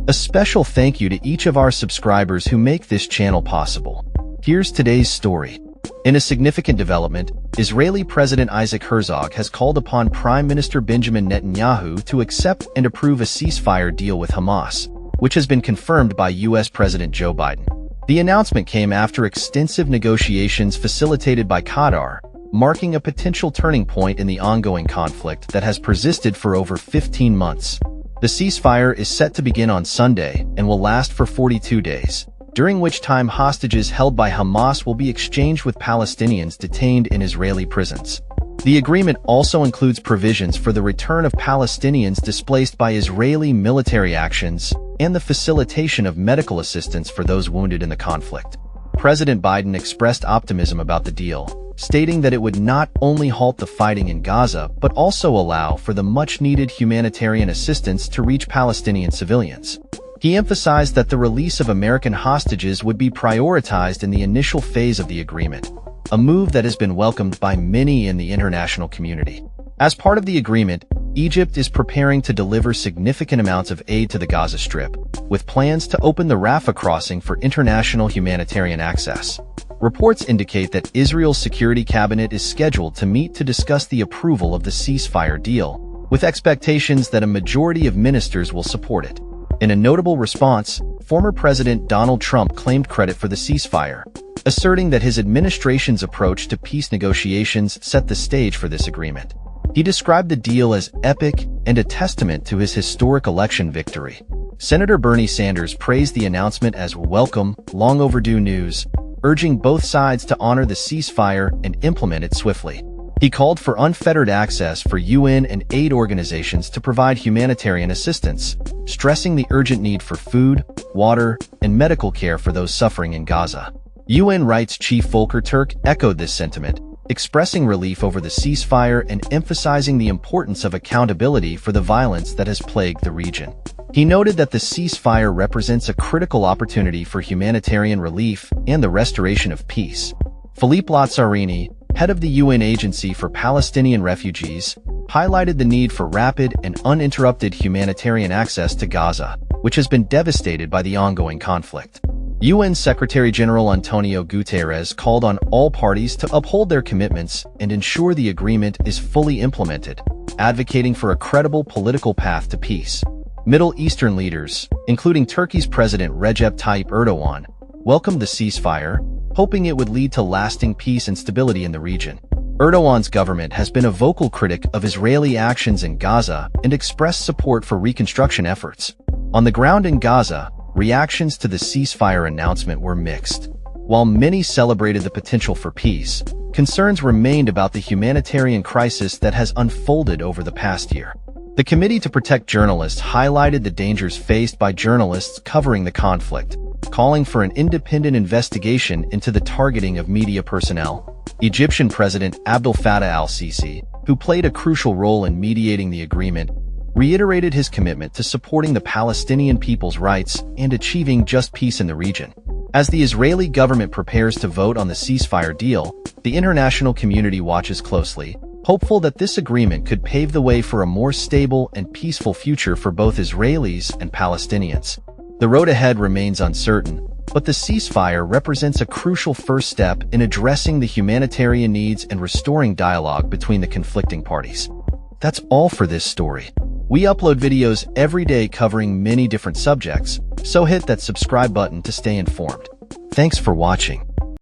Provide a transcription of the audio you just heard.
A special thank you to each of our subscribers who make this channel possible. Here's today's story. In a significant development, Israeli President Isaac Herzog has called upon Prime Minister Benjamin Netanyahu to accept and approve a ceasefire deal with Hamas, which has been confirmed by U.S. President Joe Biden. The announcement came after extensive negotiations facilitated by Qatar, marking a potential turning point in the ongoing conflict that has persisted for over 15 months. The ceasefire is set to begin on Sunday and will last for 42 days, during which time hostages held by Hamas will be exchanged with Palestinians detained in Israeli prisons. The agreement also includes provisions for the return of Palestinians displaced by Israeli military actions and the facilitation of medical assistance for those wounded in the conflict. President Biden expressed optimism about the deal, stating that it would not only halt the fighting in Gaza but also allow for the much-needed humanitarian assistance to reach Palestinian civilians. He emphasized that the release of American hostages would be prioritized in the initial phase of the agreement, a move that has been welcomed by many in the international community. As part of the agreement, Egypt is preparing to deliver significant amounts of aid to the Gaza Strip, with plans to open the Rafah crossing for international humanitarian access. Reports indicate that Israel's Security Cabinet is scheduled to meet to discuss the approval of the ceasefire deal, with expectations that a majority of ministers will support it. In a notable response, former President Donald Trump claimed credit for the ceasefire, asserting that his administration's approach to peace negotiations set the stage for this agreement. He described the deal as epic and a testament to his historic election victory. Senator Bernie Sanders praised the announcement as welcome, long overdue news, urging both sides to honor the ceasefire and implement it swiftly. He called for unfettered access for UN and aid organizations to provide humanitarian assistance, stressing the urgent need for food, water, and medical care for those suffering in Gaza. UN Rights Chief Volker Turk echoed this sentiment, expressing relief over the ceasefire and emphasizing the importance of accountability for the violence that has plagued the region. He noted that the ceasefire represents a critical opportunity for humanitarian relief and the restoration of peace. Philippe Lazzarini, head of the UN Agency for Palestinian Refugees, highlighted the need for rapid and uninterrupted humanitarian access to Gaza, which has been devastated by the ongoing conflict. UN Secretary-General Antonio Guterres called on all parties to uphold their commitments and ensure the agreement is fully implemented, advocating for a credible political path to peace. Middle Eastern leaders, including Turkey's President Recep Tayyip Erdogan, welcomed the ceasefire, hoping it would lead to lasting peace and stability in the region. Erdogan's government has been a vocal critic of Israeli actions in Gaza and expressed support for reconstruction efforts. On the ground in Gaza, reactions to the ceasefire announcement were mixed. While many celebrated the potential for peace, concerns remained about the humanitarian crisis that has unfolded over the past year. The Committee to Protect Journalists highlighted the dangers faced by journalists covering the conflict, calling for an independent investigation into the targeting of media personnel. Egyptian President Abdel Fattah al-Sisi, who played a crucial role in mediating the agreement, reiterated his commitment to supporting the Palestinian people's rights and achieving just peace in the region. As the Israeli government prepares to vote on the ceasefire deal, the international community watches closely, hopeful that this agreement could pave the way for a more stable and peaceful future for both Israelis and Palestinians. The road ahead remains uncertain, but the ceasefire represents a crucial first step in addressing the humanitarian needs and restoring dialogue between the conflicting parties. That's all for this story. We upload videos every day covering many different subjects, so hit that subscribe button to stay informed. Thanks for watching.